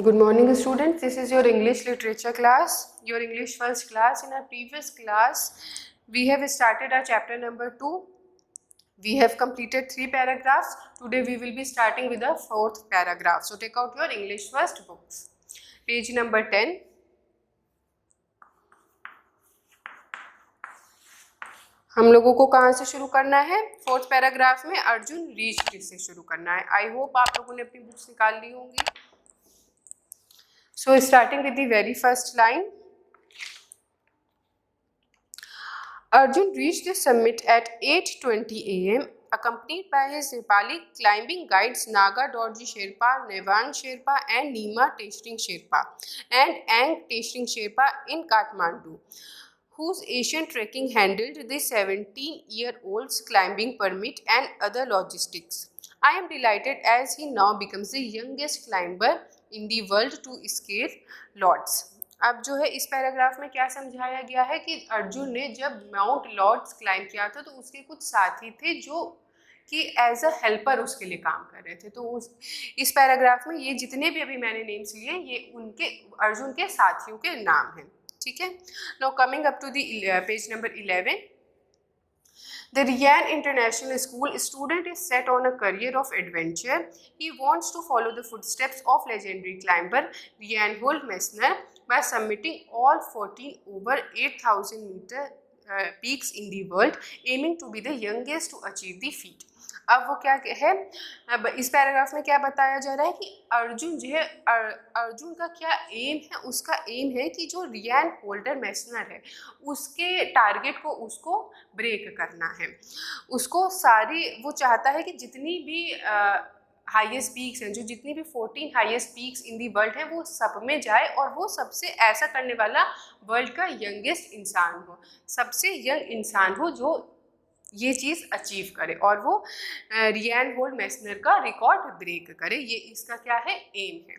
Good morning, students. This is your English literature class, your English first class. In our previous class, we have started our chapter number 2. We have completed 3 paragraphs. Today we will be starting with the 4th paragraph. So take out your English first books. Page number 10. हम लोगों को कहाँ से शुरू करना है? 4th paragraph में Arjun reached से शुरू करना है. आई होप आप लोगों ने अपनी बुक्स निकाल ली होंगी. So starting with the very first line. Arjun reached the summit at 8:20 a.m. accompanied by his Nepali climbing guides Naga Dorji Sherpa, Nevang Sherpa and Nima Teshring Sherpa and Ang Teshring Sherpa in Kathmandu, whose Asian trekking handled the 17-year-old's climbing permit and other logistics. I am delighted as he now becomes the youngest climber in the world to scale Lords. अब जो है इस paragraph में क्या समझाया गया है कि अर्जुन ने जब माउंट लॉर्ड्स क्लाइंब किया था तो उसके कुछ साथी थे जो कि एज अ हेल्पर उसके लिए काम कर रहे थे. तो इस पैराग्राफ में ये जितने भी अभी मैंने नेम्स लिए ये उनके अर्जुन के साथियों के नाम हैं. ठीक है. Now coming up to the page number 11. The Rian International School student is set on a career of adventure. He wants to follow the footsteps of legendary climber Reinhold Messner by submitting all 14 over 8,000 meter peaks in the world, aiming to be the youngest to achieve the feat. अब वो क्या है, अब इस paragraph में क्या बताया जा रहा है कि अर्जुन जो है अर्जुन का क्या एम है. उसका एम है कि जो रियान होल्डर मेसनर है उसके टारगेट को उसको ब्रेक करना है. उसको सारी वो चाहता है कि जितनी भी हाईएस्ट पीक्स हैं, जो जितनी भी 14 highest peaks in the world हैं वो सब में जाए और वो सबसे ऐसा करने वाला वर्ल्ड का यंगेस्ट इंसान हो, सबसे यंग इंसान हो जो ये चीज़ अचीव करे और वो रियानहोल्ड मेसनर का रिकॉर्ड ब्रेक करे. ये इसका क्या है, एम है.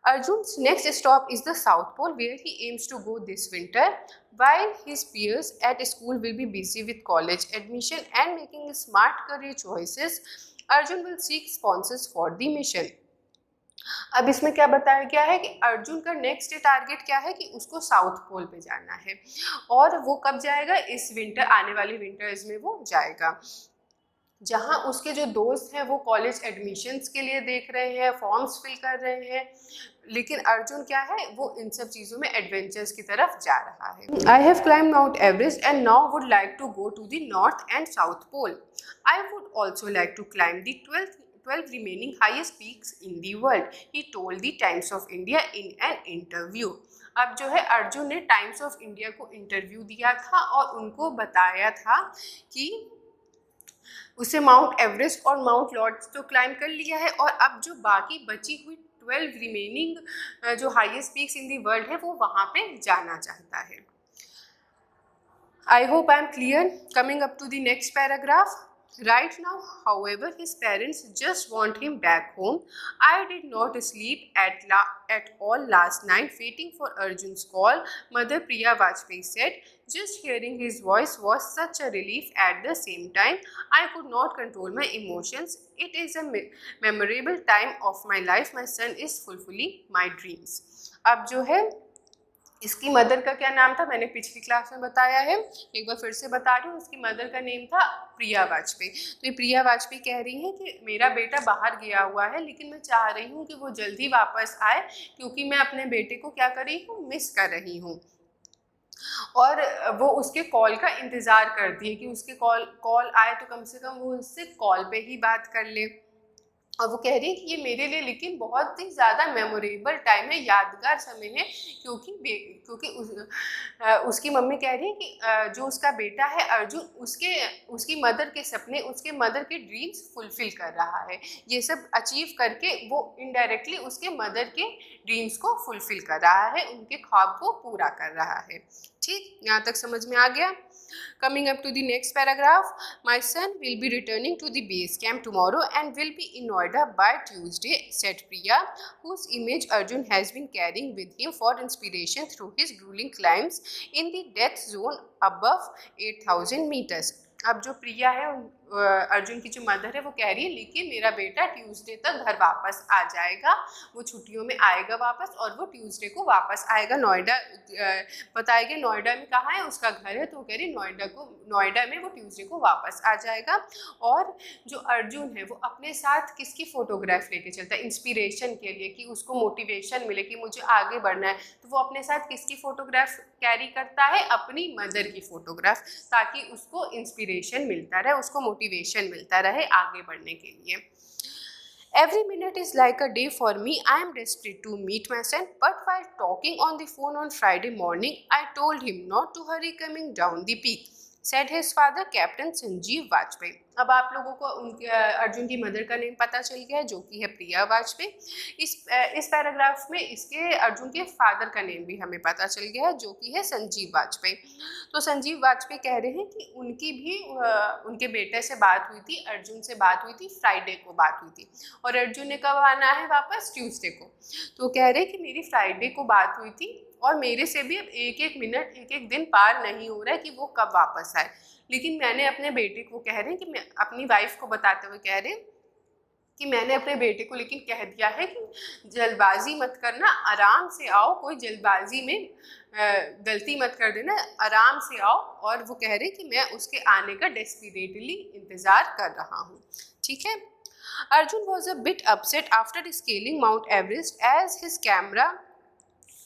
Arjun's next stop is the South Pole, where he aims to go this winter. While his peers at school will be busy with college admission and making smart career choices, Arjun will seek sponsors for the mission. अब इसमें क्या बताया गया है कि अर्जुन का next target क्या है कि उसको साउथ पोल पे जाना है और वो कब जाएगा, इस विंटर, आने वाले विंटर्स में वो जाएगा जहाँ उसके जो दोस्त हैं वो कॉलेज एडमिशन्स के लिए देख रहे हैं, फॉर्म्स फिल कर रहे हैं, लेकिन अर्जुन क्या है वो इन सब चीज़ों में एडवेंचर्स की तरफ जा रहा है. I have climbed Mount Everest and now would like to go to the north and south pole. I would also like to climb the 12 remaining highest peaks in the world, he told the Times of India in an interview. अब जो है अर्जुन ने times of India को interview दिया था और उनको बताया था कि उसे माउंट एवरेस्ट और माउंट लॉर्ड्स तो क्लाइम कर लिया है और अब जो बाकी बची हुई 12 रिमेनिंग जो highest peaks in the world है वो वहाँ पे जाना चाहता है. I hope I am clear. Coming up to the next paragraph. Right now, however, his parents just want him back home. I did not sleep at all last night waiting for Arjun's call, Mother Priya Vajpayee said. Just hearing his voice was such a relief. At the same time, I could not control my emotions. It is a memorable time of my life. My son is fulfilling my dreams. अब जो है इसकी mother का क्या नाम था, मैंने पिछली क्लास में बताया है, एक बार फिर से बता रही हूँ. इसकी मदर का नेम था प्रिया वाजपेयी. तो ये प्रिया वाजपेयी कह रही हैं कि मेरा बेटा बाहर गया हुआ है लेकिन मैं चाह रही हूँ कि वो जल्दी वापस आए क्योंकि मैं अपने बेटे को क्या कर रही हूँ, मिस कर रही हूँ. और वो उसके कॉल का इंतज़ार करती है कि उसके कॉल आए तो कम से कम वो उससे कॉल पे ही बात कर ले. और वो कह रही है कि ये मेरे लिए लेकिन बहुत ही ज़्यादा मेमोरेबल टाइम है, यादगार समय है क्योंकि उसकी मम्मी कह रही है कि जो उसका बेटा है अर्जुन उसकी मदर के सपने, उसके मदर के ड्रीम्स फुलफिल कर रहा है. ये सब अचीव करके वो इनडायरेक्टली उसके मदर के ड्रीम्स को फुलफिल कर रहा है, उनके ख्वाब को पूरा कर रहा है. ठीक, यहाँ तक समझ में आ गया. Coming up to the next paragraph. My son will be returning to the base camp tomorrow and will be in Noida by Tuesday, said Priya, whose image Arjun has been carrying with him for inspiration through his grueling climbs in the death zone above 8,000 meters. अब जो प्रिया है अर्जुन की जो mother है वो कह रही है लेकिन मेरा बेटा ट्यूसडे तक घर वापस आ जाएगा, वो छुट्टियों में आएगा वापस और वो ट्यूसडे को वापस आएगा। नोएडा बताया गया नोएडा में कहाँ है उसका घर है, तो वो कह रही नोएडा में वो ट्यूसडे को वापस आ जाएगा। और जो अर्जुन है वो अपने साथ किसकी फ़ोटोग्राफ लेके चलता है इंस्पिरेशन के लिए, कि उसको मोटिवेशन मिले कि मुझे आगे बढ़ना है, तो वो अपने साथ किसकी फ़ोटोग्राफ कैरी करता है, अपनी मदर की फ़ोटोग्राफ, ताकि उसको इंस्पिरेशन मिलता रहे, उसको मोटिवेशन मिलता रहे आगे बढ़ने के लिए। Every minute is like a day for me. I am desperate to meet my son, but while talking on the phone on Friday morning, I told him not to hurry coming down the peak, said his father, Captain Sanjeev Vajpayee. अब आप लोगों को उनके अर्जुन की mother का name पता चल गया है जो कि है प्रिया वाजपेयी। इस पैराग्राफ में इसके अर्जुन के फादर का नेम भी हमें पता चल गया है जो कि है संजीव वाजपेयी। तो संजीव वाजपेयी कह रहे हैं कि उनकी भी उनके बेटे से बात हुई थी, अर्जुन से बात हुई थी, फ्राइडे को बात हुई थी, और अर्जुन ने कब आना है वापस, ट्यूसडे को। तो कह रहे हैं कि मेरी फ्राइडे को बात हुई थी और मेरे से भी अब एक एक मिनट एक एक दिन पार नहीं हो रहा है कि वो कब वापस आए, लेकिन मैंने अपने बेटे को कह रहे हैं कि मैं अपनी वाइफ को बताते हुए कह रहे हैं कि मैंने अपने बेटे को लेकिन कह दिया है कि जल्दबाजी मत करना, आराम से आओ, कोई जल्दबाजी में गलती मत कर देना, आराम से आओ। और वो कह रहे हैं कि मैं उसके आने का डेस्परेटली इंतज़ार कर रहा हूँ। ठीक है। Arjun was a bit upset after scaling Mount Everest as his camera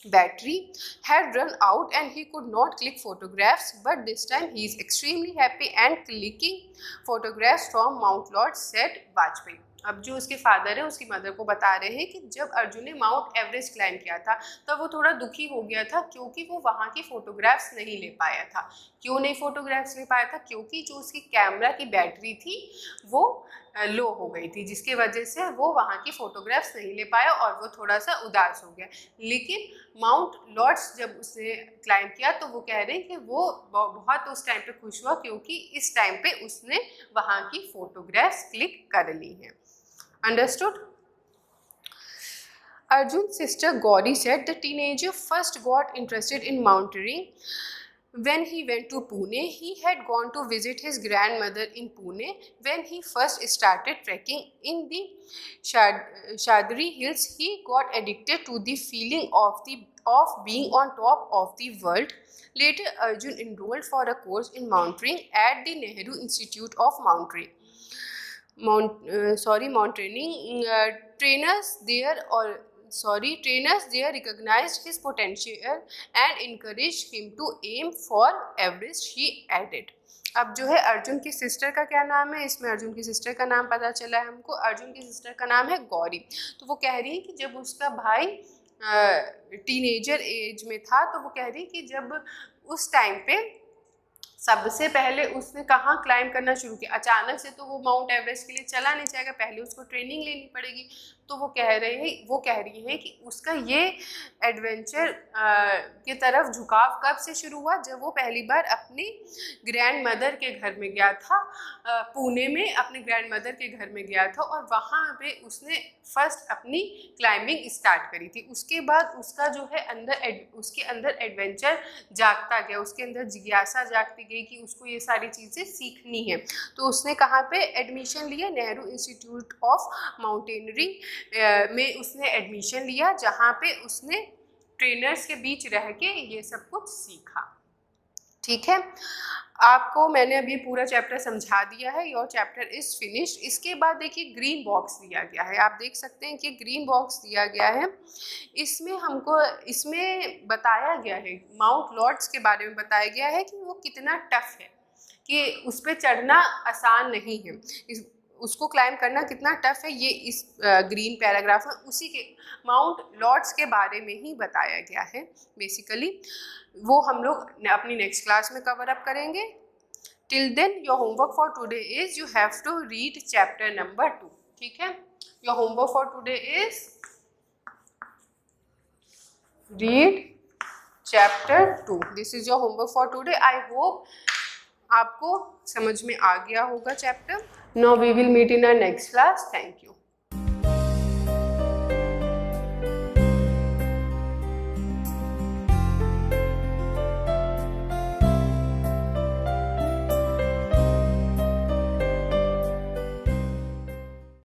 battery had run out and he could not click photographs, but this time he is extremely happy and clicking photographs from Mount Lord, said Vajpayee. अब जो उसके father है उसकी mother को बता रहे हैं कि जब अर्जुन ने माउंट एवरेस्ट क्लाइम किया था तब वो थोड़ा दुखी हो गया था क्योंकि वो वहाँ की फ़ोटोग्राफ्स नहीं ले पाया था। क्यों नहीं फ़ोटोग्राफ्स ले पाया था? क्योंकि जो उसकी कैमरा की बैटरी थी वो लो हो गई थी, जिसकी वजह से वो वहाँ की फ़ोटोग्राफ्स नहीं ले पाया और वो थोड़ा सा उदास हो गया। लेकिन माउंट लॉर्ड्स जब उसने क्लाइम किया तो वो कह रहे हैं कि वो बहुत उस टाइम पे खुश हुआ क्योंकि इस टाइम पे उसने वहाँ की फ़ोटोग्राफ्स क्लिक कर ली हैं। Understood? Arjun's sister Gauri said the teenager first got interested in mountaineering when he went to Pune. He had gone to visit his grandmother in Pune when he first started trekking in the Shadri Hills. He got addicted to the feeling of being on top of the world. Later, Arjun enrolled for a course in mountaineering at the Nehru Institute of Mountaineering. Mountaineering trainers there recognized his potential and encouraged him to aim for Everest, she added. अब जो है अर्जुन की sister का क्या नाम है, इसमें अर्जुन की सिस्टर का नाम पता चला है हमको। अर्जुन की सिस्टर का नाम है गौरी। तो वो कह रही है कि जब उसका भाई टीनेजर एज में था तो वो कह रही है कि जब उस टाइम पे सबसे पहले उसने कहाँ क्लाइम करना शुरू किया, अचानक से तो वो माउंट एवरेस्ट के लिए चला नहीं जाएगा, पहले उसको ट्रेनिंग लेनी पड़ेगी। तो वो कह रही है कि उसका ये एडवेंचर की तरफ झुकाव कब से शुरू हुआ, जब वो पहली बार अपनी ग्रैंड मदर के घर में गया था, पुणे में अपने ग्रैंड मदर के घर में गया था और वहाँ पे उसने फर्स्ट अपनी क्लाइंबिंग स्टार्ट करी थी। उसके बाद उसका जो है उसके अंदर एडवेंचर जागता गया, उसके अंदर जिज्ञासा जागती गई कि उसको ये सारी चीज़ें सीखनी है। तो उसने कहाँ पे एडमिशन लिया, नेहरू इंस्टीट्यूट ऑफ माउंटेनरिंग में उसने एडमिशन लिया, जहाँ पे उसने ट्रेनर्स के बीच रह के ये सब कुछ सीखा। ठीक है, आपको मैंने अभी पूरा चैप्टर समझा दिया है, योर चैप्टर इज़ फिनिश्ड। इसके बाद देखिए ग्रीन बॉक्स दिया गया है, आप देख सकते हैं कि ग्रीन बॉक्स दिया गया है। इसमें बताया गया है, माउंट लॉर्ड्स के बारे में बताया गया है कि वो कितना टफ है, कि उस पर चढ़ना आसान नहीं है, उसको क्लाइम करना कितना टफ है, ये इस ग्रीन पैराग्राफ में उसी के माउंट लॉर्ड्स के बारे में ही बताया गया है बेसिकली। वो हम लोग अपनी नेक्स्ट क्लास में कवर अप करेंगे। Till then your homework for today is you have to read chapter number 2। ठीक है, your homework for today is read chapter 2। This is your homework for today. I hope आपको समझ में आ गया होगा chapter. Now we will meet in our next class. Thank you.